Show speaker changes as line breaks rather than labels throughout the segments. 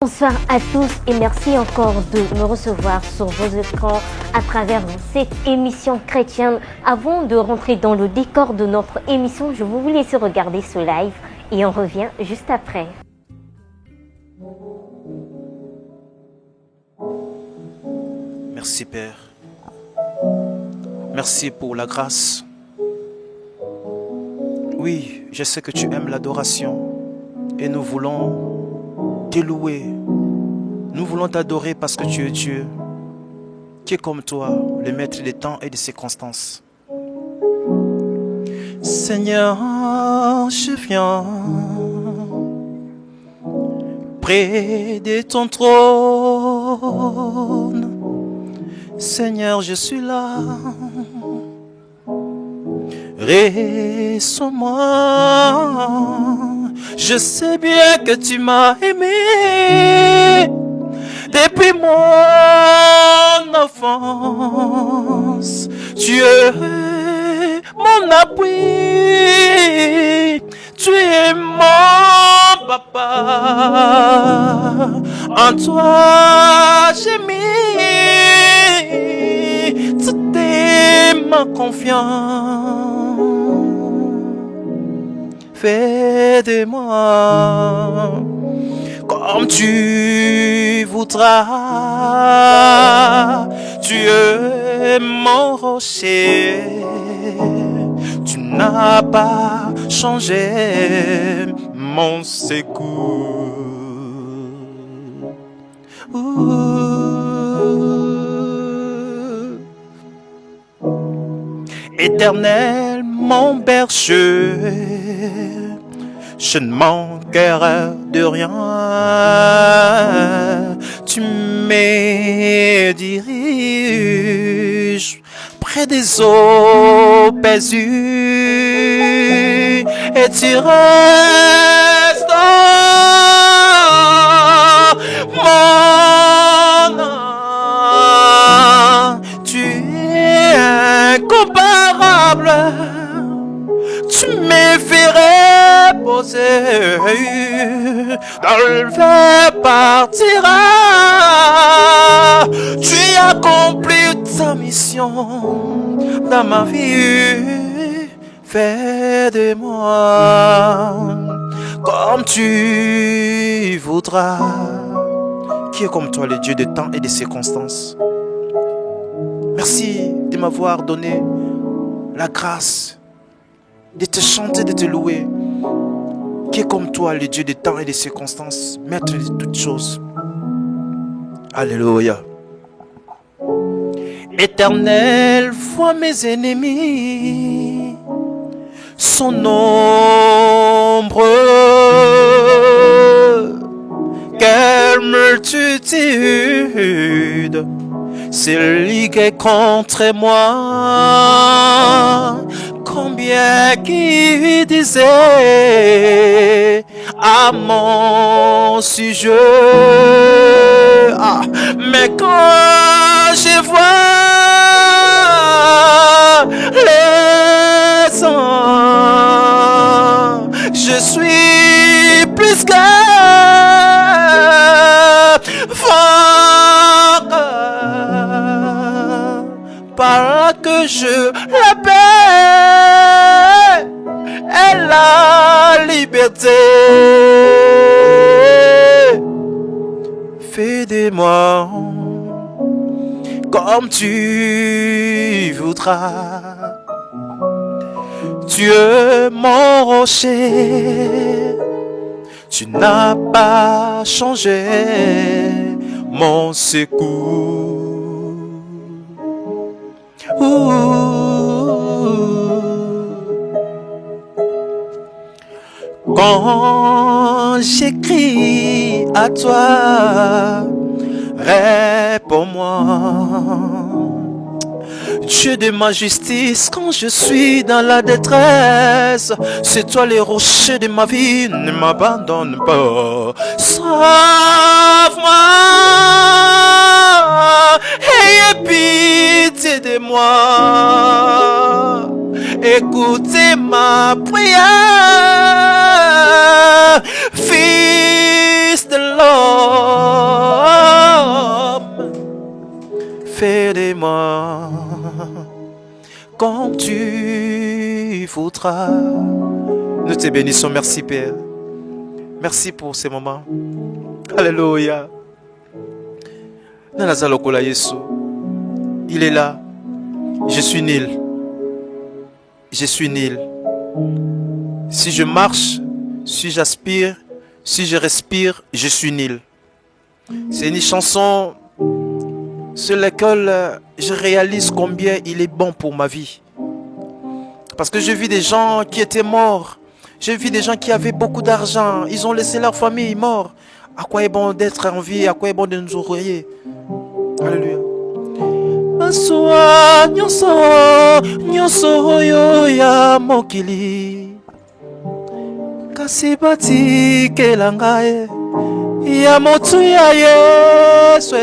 Bonsoir à tous et merci encore de me recevoir sur vos écrans à travers cette émission chrétienne. Avant de rentrer dans le décor de notre émission, je vais vous laisser regarder ce live et on revient juste après.
Merci Père. Merci pour la grâce. Oui, je sais que tu aimes l'adoration et nous voulons te louer. Nous voulons t'adorer parce que tu es Dieu, qui est comme toi, le maître des temps et des circonstances. Seigneur, je viens près de ton trône. Seigneur, je suis là. Reçois-moi. Je sais bien que tu m'as aimé depuis mon enfance. Tu es mon appui. Tu es mon papa. En toi j'ai mis toute ma confiance. Fais de moi comme tu voudras. Tu es mon rocher. Tu n'as pas changé mon secours. Éternel, mon berger, je ne manquerai de rien. Tu me diriges près des eaux paisibles et tu restes dans mon âme. Tu es incomparable. Tu me ferais poser dans le ver partira. Tu accomplis ta mission dans ma vie. Fais de moi comme tu voudras. Qui est comme toi, le Dieu des temps et des circonstances? Merci de m'avoir donné la grâce de te chanter, de te louer. Qui est comme toi, le Dieu des temps et des circonstances, maître de toutes choses. Alléluia. Éternel, vois mes ennemis sont nombreux. Quelle multitude s'est liguée contre moi. Combien qui disaient à mon sujet. Mais quand je vois les sangs, je suis plus que fort par que je la paix et la liberté. Fais de moi comme tu voudras. Tu es mon rocher. Tu n'as pas changé mon secours. Quand j'écris à toi, réponds-moi. Dieu de ma justice, quand je suis dans la détresse, c'est toi le rocher de ma vie, ne m'abandonne pas. Sauve-moi, ayez pitié de moi. Écoutez ma prière, Fils de l'homme. fais de moi comme tu voudras. Nous te bénissons, merci Père. Merci pour ces moments. Alléluia. Nanaza lokola Yesu. Il est là. Je suis nul. Je suis nul. Si je marche, si j'aspire, si je respire, je suis nul. C'est une chanson sur laquelle je réalise combien il est bon pour ma vie. Parce que je vis des gens qui étaient morts. J'ai vu des gens qui avaient beaucoup d'argent. Ils ont laissé leur famille morts. À quoi est bon d'être en vie? À quoi est bon de nous ouvrir? Alléluia. Aswa nyonso yo ya mokili kasi batikela ngai ya motu ya Yesu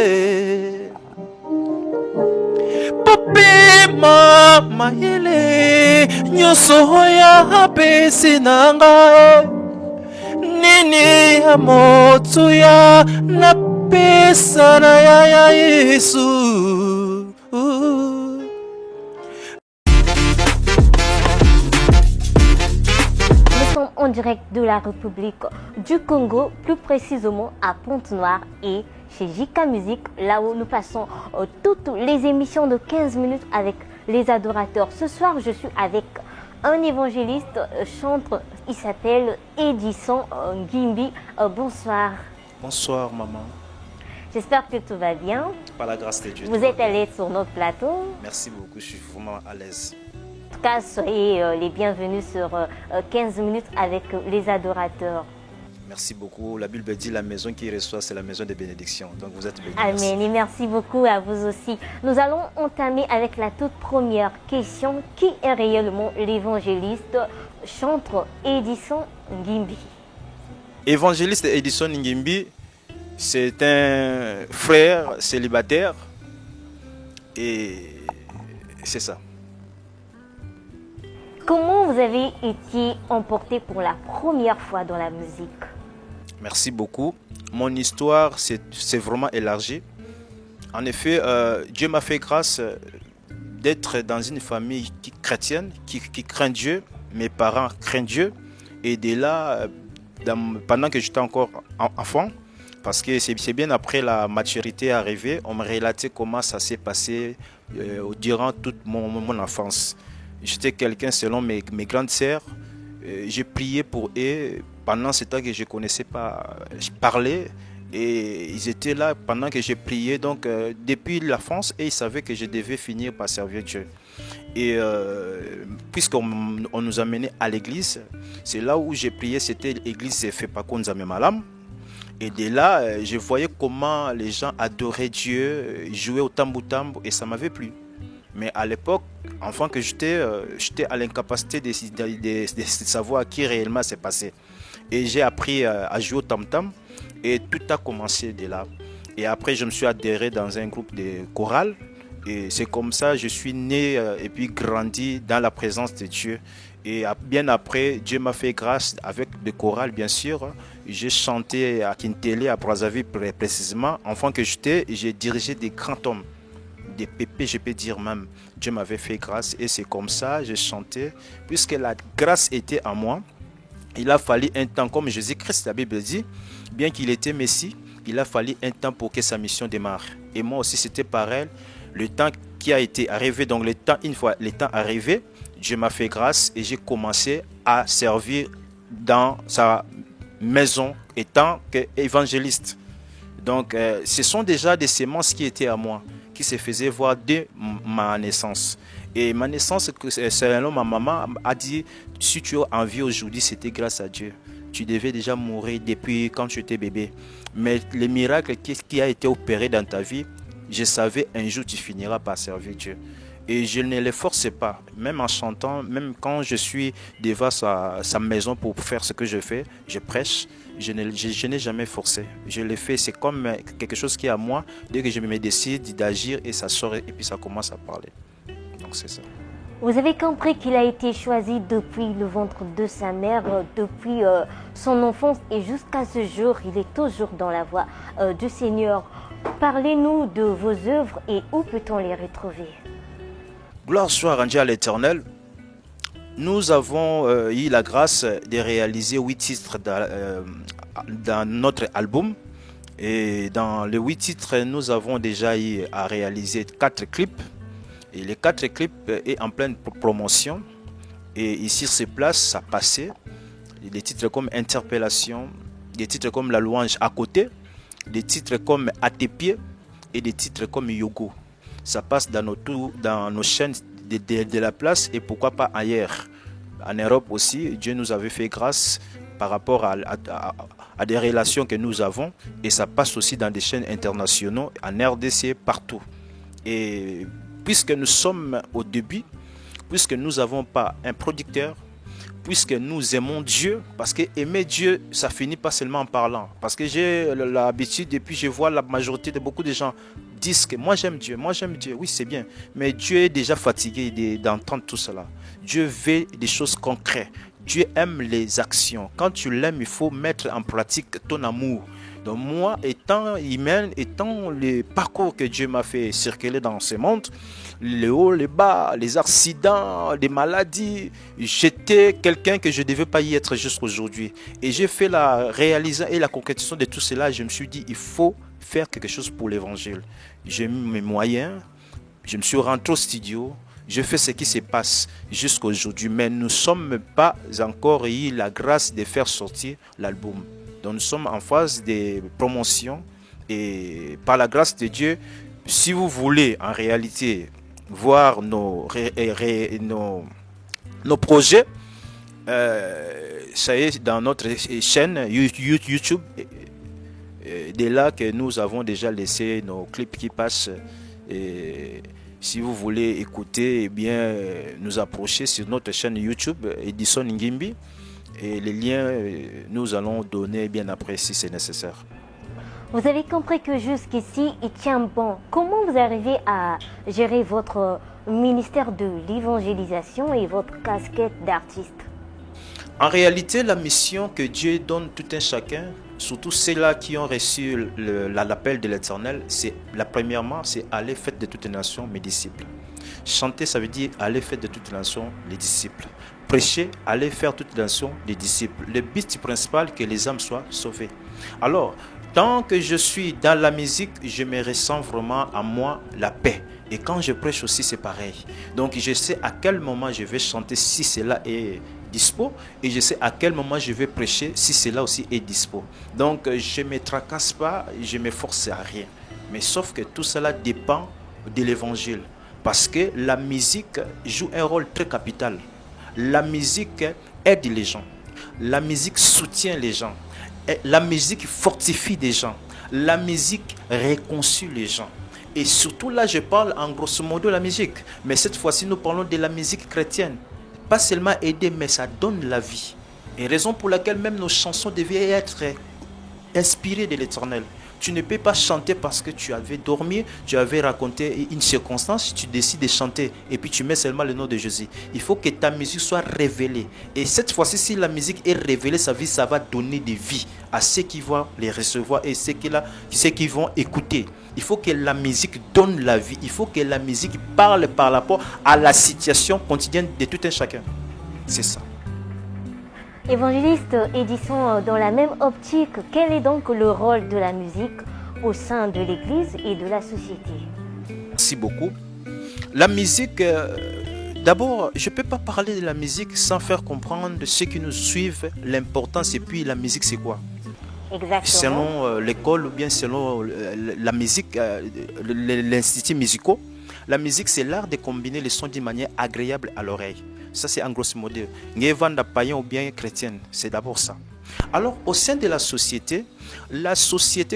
popema mayele nyonso ya apesi na ngai nini ya motu ya napesa na ya Yesu.
En direct de la République du Congo, plus précisément à Pointe-Noire et chez JK Musique, là où nous passons toutes les émissions de 15 minutes avec les adorateurs. Ce soir, je suis avec un évangéliste, chanteur, il s'appelle Edison Ngimbi. Bonsoir.
Bonsoir maman.
J'espère que tout va bien.
Par la grâce de Dieu.
Vous êtes à l'aise sur notre plateau.
Merci beaucoup, je suis vraiment à l'aise.
En tout cas, soyez les bienvenus sur 15 minutes avec les adorateurs.
Merci beaucoup. La Bible dit la maison qui reçoit, c'est la maison de bénédiction. Donc vous êtes bénis.
Amen. Et merci beaucoup à vous aussi. Nous allons entamer avec la toute première question. Qui est réellement l'évangéliste chanteur Edison Ngimbi?
Évangéliste Edison Ngimbi, c'est un frère célibataire. Et c'est ça.
Comment vous avez été emporté pour la première fois dans la musique?
Merci beaucoup. Mon histoire c'est vraiment élargie. En effet, Dieu m'a fait grâce d'être dans une famille chrétienne qui craint Dieu. Mes parents craignent Dieu. Et de là, pendant que j'étais encore enfant, parce que c'est bien après la maturité arrivée, on me relatait comment ça s'est passé durant toute mon enfance. J'étais quelqu'un selon mes grandes sœurs. J'ai prié pour eux pendant ce temps que je ne connaissais pas parler. Et ils étaient là pendant que j'ai prié. Donc, depuis l'enfance, et ils savaient que je devais finir par servir Dieu. Et puisqu'on nous a menés à l'église, c'est là où j'ai prié. C'était l'église Fepakonza Malam. Et de là, je voyais comment les gens adoraient Dieu, jouaient au tambour-tambour, et ça m'avait plu. Mais à l'époque, enfant que j'étais à l'incapacité de savoir qui réellement s'est passé. Et j'ai appris à jouer au tam-tam et tout a commencé de là. Et après, je me suis adhéré dans un groupe de chorale. Et c'est comme ça que je suis né et puis grandi dans la présence de Dieu. Et bien après, Dieu m'a fait grâce avec des chorales, bien sûr. J'ai chanté à Kintélé, à Brazzaville précisément. Enfant que j'étais, j'ai dirigé des grands hommes. Des pépés, je peux dire même. Dieu m'avait fait grâce et c'est comme ça j'ai chanté. Puisque la grâce était en moi, il a fallu un temps, comme Jésus-Christ, la Bible dit, bien qu'il était Messie, il a fallu un temps pour que sa mission démarre. Et moi aussi, c'était pareil. Le temps qui a été arrivé, donc une fois le temps arrivé, Dieu m'a fait grâce et j'ai commencé à servir dans sa maison étant évangéliste. Donc, ce sont déjà des semences qui étaient à moi, qui se faisaient voir dès ma naissance. Et ma naissance, selon ma maman, a dit, si tu as envie aujourd'hui, c'était grâce à Dieu. Tu devais déjà mourir depuis quand tu étais bébé. Mais le miracle qui a été opéré dans ta vie, je savais un jour tu finiras par servir Dieu. Et je ne les forçais pas, même en chantant, même quand je suis devant sa maison pour faire ce que je fais, je prêche, je n'ai jamais forcé. Je l'ai fait, c'est comme quelque chose qui est à moi. Dès que je me décide d'agir et ça sort et puis ça commence à parler. Donc c'est ça.
Vous avez compris qu'il a été choisi depuis le ventre de sa mère, depuis son enfance et jusqu'à ce jour, il est toujours dans la voie du Seigneur. Parlez-nous de vos œuvres et où peut-on les retrouver?
Gloire soit rendue à l'Éternel. Nous avons eu la grâce de réaliser 8 titres dans notre album. Et dans les 8 titres, nous avons déjà eu à réaliser 4 clips. Et les 4 clips est en pleine promotion. Et ici sur place, ça passait. Des titres comme Interpellation, des titres comme La Louange à côté, des titres comme À tes pieds et des titres comme Yogo. Ça passe dans nos chaînes de la place et pourquoi pas ailleurs. En Europe aussi, Dieu nous avait fait grâce par rapport à des relations que nous avons. Et ça passe aussi dans des chaînes internationales, en RDC, partout. Et puisque nous sommes au début, puisque nous n'avons pas un producteur, puisque nous aimons Dieu, parce que aimer Dieu, ça finit pas seulement en parlant. Parce que j'ai l'habitude, et puis je vois la majorité de beaucoup de gens disent que moi j'aime Dieu, oui c'est bien, mais Dieu est déjà fatigué d'entendre tout cela. Dieu veut des choses concrètes, Dieu aime les actions. Quand tu l'aimes, il faut mettre en pratique ton amour. Donc moi, étant humain, étant le parcours que Dieu m'a fait circuler dans ce monde, les hauts, les bas, les accidents, les maladies, j'étais quelqu'un que je ne devais pas y être jusqu'aujourd'hui. Et j'ai fait la réalisation et la concrétisation de tout cela. Je me suis dit, il faut faire quelque chose pour l'évangile. J'ai mis mes moyens, je me suis rentré au studio, je fais ce qui se passe jusqu'à aujourd'hui. Mais nous ne sommes pas encore eu la grâce de faire sortir l'album. Donc nous sommes en phase de promotion et par la grâce de Dieu, si vous voulez en réalité voir nos projets, ça y est dans notre chaîne YouTube. Dès là que nous avons déjà laissé nos clips qui passent. Et si vous voulez écouter, eh bien, nous approcher sur notre chaîne YouTube, Edison Ngimbi. Et les liens, nous allons donner bien après si c'est nécessaire.
Vous avez compris que jusqu'ici, il tient bon. Comment vous arrivez à gérer votre ministère de l'évangélisation et votre casquette d'artiste?
En réalité, la mission que Dieu donne tout un chacun, surtout ceux-là qui ont reçu l'appel de l'Éternel, premièrement, c'est aller faire de toutes les nations mes disciples. Chanter, ça veut dire aller faire de toutes les nations les disciples. Prêcher, aller faire toutes les nations les disciples. Le but principal, que les âmes soient sauvées. Alors, tant que je suis dans la musique, je me ressens vraiment à moi la paix. Et quand je prêche aussi, c'est pareil. Donc, je sais à quel moment je vais chanter si cela est dispo. Et je sais à quel moment je vais prêcher si cela aussi est dispo. Donc, je ne me tracasse pas, je ne me force à rien. Mais sauf que tout cela dépend de l'évangile. Parce que la musique joue un rôle très capital. La musique aide les gens. La musique soutient les gens. La musique fortifie des gens. La musique réconcilie les gens. Et surtout là, je parle en grosso modo de la musique. Mais cette fois-ci, nous parlons de la musique chrétienne. Pas seulement aider, mais ça donne la vie. Et raison pour laquelle même nos chansons devaient être inspirées de l'Éternel. Tu ne peux pas chanter parce que tu avais dormi, tu avais raconté une circonstance, tu décides de chanter et puis tu mets seulement le nom de Jésus. Il faut que ta musique soit révélée. Et cette fois-ci, si la musique est révélée, ça va donner des vies à ceux qui vont les recevoir et ceux qui vont écouter. Il faut que la musique donne la vie. Il faut que la musique parle par rapport à la situation quotidienne de tout un chacun. C'est ça.
Évangéliste Edison, dans la même optique, quel est donc le rôle de la musique au sein de l'Église et de la société?
Merci beaucoup. La musique, d'abord, je ne peux pas parler de la musique sans faire comprendre ceux qui nous suivent l'importance. Et puis, la musique, c'est quoi?
Exactement.
Selon l'école ou bien selon la musique, l'institut musical, la musique, c'est l'art de combiner les sons d'une manière agréable à l'oreille. Ça, c'est en grosso modo. Ngevanda païen ou bien chrétienne, c'est d'abord ça. Alors, au sein de la société,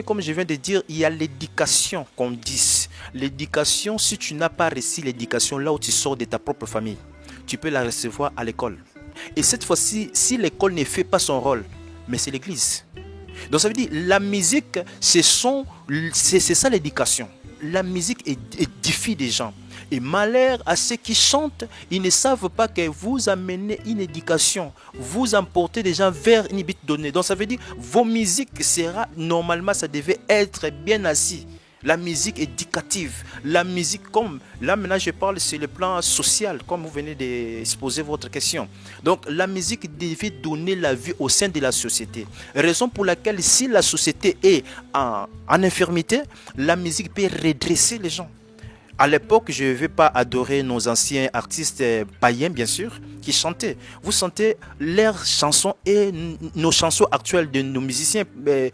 comme je viens de dire, il y a l'éducation qu'on dit. L'éducation, si tu n'as pas reçu l'éducation là où tu sors de ta propre famille, tu peux la recevoir à l'école. Et cette fois-ci, si l'école ne fait pas son rôle, mais c'est l'église. Donc ça veut dire, la musique, c'est ça l'éducation. La musique édifie des gens. Et malheur à ceux qui chantent, ils ne savent pas que vous amenez une éducation, vous emportez des gens vers une but donnée. Donc ça veut dire, vos musiques sera, normalement ça devait être bien assis. La musique éducative, la musique comme, là maintenant je parle sur le plan social, comme vous venez d'exposer votre question. Donc la musique devait donner la vie au sein de la société. Raison pour laquelle si la société est en infirmité, la musique peut redresser les gens. À l'époque, je ne vais pas adorer nos anciens artistes païens, bien sûr, qui chantaient. Vous sentez leurs chansons et nos chansons actuelles de nos musiciens. Ouais,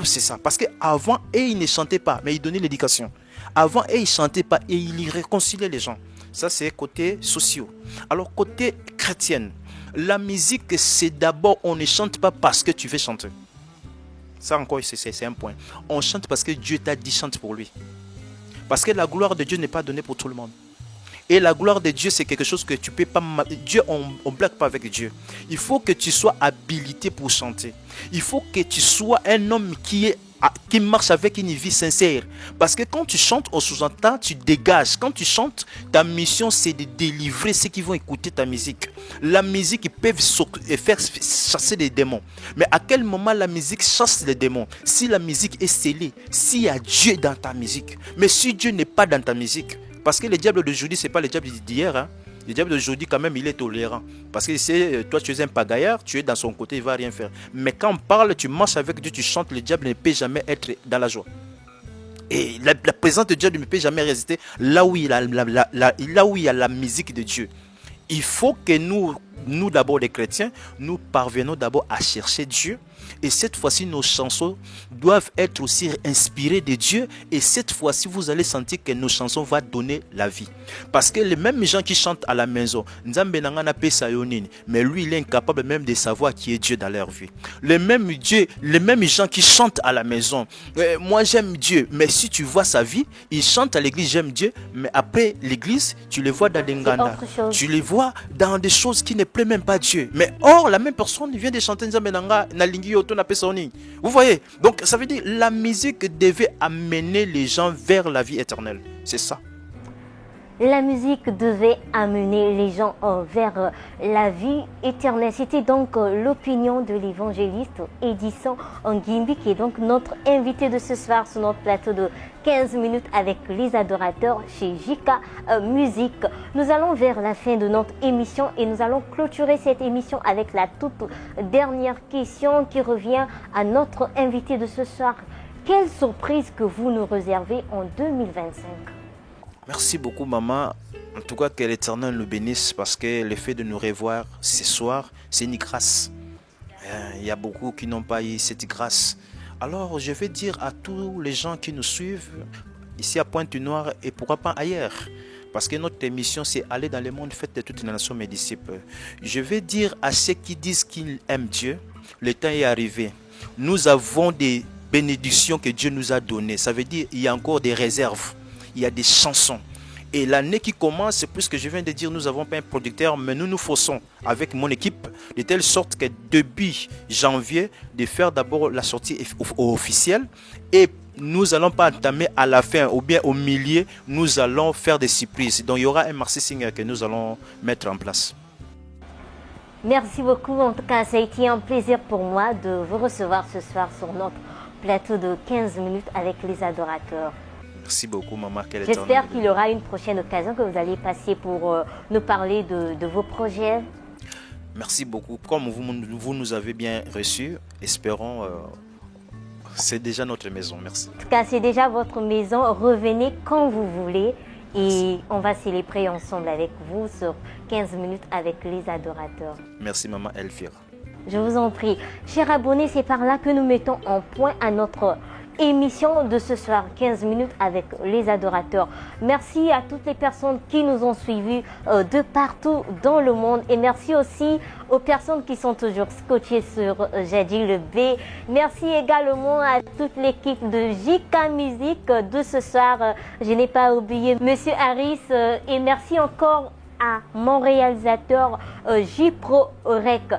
c'est ça. Parce qu'avant, ils ne chantaient pas, mais ils donnaient l'éducation. Avant, ils ne chantaient pas et ils réconciliaient les gens. Ça, c'est côté social. Alors, côté chrétienne, la musique, c'est d'abord, on ne chante pas parce que tu veux chanter. Ça encore, c'est un point. On chante parce que Dieu t'a dit chante pour lui. Parce que la gloire de Dieu n'est pas donnée pour tout le monde. Et la gloire de Dieu, c'est quelque chose que tu peux pas... Dieu, on ne blague pas avec Dieu. Il faut que tu sois habilité pour chanter. Il faut que tu sois un homme qui marche avec une vie sincère. Parce que quand tu chantes, on sous-entend, tu dégages. Quand tu chantes, ta mission, c'est de délivrer ceux qui vont écouter ta musique. La musique, ils peuvent faire chasser des démons. Mais à quel moment la musique chasse les démons? Si la musique est scellée, s'il y a Dieu dans ta musique. Mais si Dieu n'est pas dans ta musique, parce que le diable d'aujourd'hui, ce n'est pas le diable d'hier. Hein. Le diable d'aujourd'hui, quand même, il est tolérant. Parce que toi, tu es un pagaillard, tu es dans son côté, il ne va rien faire. Mais quand on parle, tu marches avec Dieu, tu chantes, le diable ne peut jamais être dans la joie. Et la présence de Dieu ne peut jamais résister là où il y a la musique de Dieu. Il faut que nous d'abord les chrétiens, nous parvenons d'abord à chercher Dieu. Et cette fois-ci, nos chansons doivent être aussi inspirées de Dieu. Et cette fois-ci, vous allez sentir que nos chansons vont donner la vie. Parce que les mêmes gens qui chantent à la maison, mais lui, il est incapable même de savoir qui est Dieu dans leur vie. Les mêmes gens qui chantent à la maison, moi j'aime Dieu, mais si tu vois sa vie, il chante à l'église, j'aime Dieu, mais après l'église, tu les vois dans des nganda, tu les vois dans des choses qui ne plaisent même pas Dieu. Mais or, la même personne vient de chanter vous voyez? Donc ça veut dire la musique devait amener les gens vers la vie éternelle. C'est ça.
La musique devait amener les gens vers la vie éternelle. C'était donc l'opinion de l'évangéliste Edison Ngimbi, qui est donc notre invité de ce soir sur notre plateau de 15 minutes avec les adorateurs chez JK Musique. Nous allons vers la fin de notre émission et nous allons clôturer cette émission avec la toute dernière question qui revient à notre invité de ce soir. Quelle surprise que vous nous réservez en 2025?
Merci beaucoup, maman. En tout cas, que l'Éternel nous bénisse parce que le fait de nous revoir ce soir, c'est une grâce. Il y a beaucoup qui n'ont pas eu cette grâce. Alors, je vais dire à tous les gens qui nous suivent, ici à Pointe-Noire et pourquoi pas ailleurs, parce que notre mission, c'est aller dans le monde, faites de toutes les nations mes disciples. Je vais dire à ceux qui disent qu'ils aiment Dieu, le temps est arrivé. Nous avons des bénédictions que Dieu nous a données. Ça veut dire qu'il y a encore des réserves. Il y a des chansons. Et l'année qui commence, puisque je viens de dire, nous n'avons pas un producteur, mais nous nous forçons avec mon équipe, de telle sorte que depuis janvier, de faire d'abord la sortie officielle. Et nous n'allons pas entamer à la fin ou bien au milieu, nous allons faire des surprises. Donc il y aura un Marcy Singer que nous allons mettre en place.
Merci beaucoup. En tout cas, ça a été un plaisir pour moi de vous recevoir ce soir sur notre plateau de 15 minutes avec les adorateurs.
Merci beaucoup, maman.
J'espère qu'il y aura une prochaine occasion que vous allez passer pour nous parler de vos projets.
Merci beaucoup. Comme vous nous avez bien reçus, espérons, c'est déjà notre maison. Merci.
En tout cas, c'est déjà votre maison. Revenez quand vous voulez et on va célébrer ensemble avec vous sur 15 minutes avec les adorateurs.
Merci, maman Elvira.
Je vous en prie. Chers abonnés, c'est par là que nous mettons en point à notre émission de ce soir, 15 minutes avec les adorateurs. Merci à toutes les personnes qui nous ont suivis de partout dans le monde et merci aussi aux personnes qui sont toujours scotchées sur Jadil B. Merci également à toute l'équipe de JK Musique de ce soir. Je n'ai pas oublié Monsieur Harris et merci encore à mon réalisateur J-Pro Rec.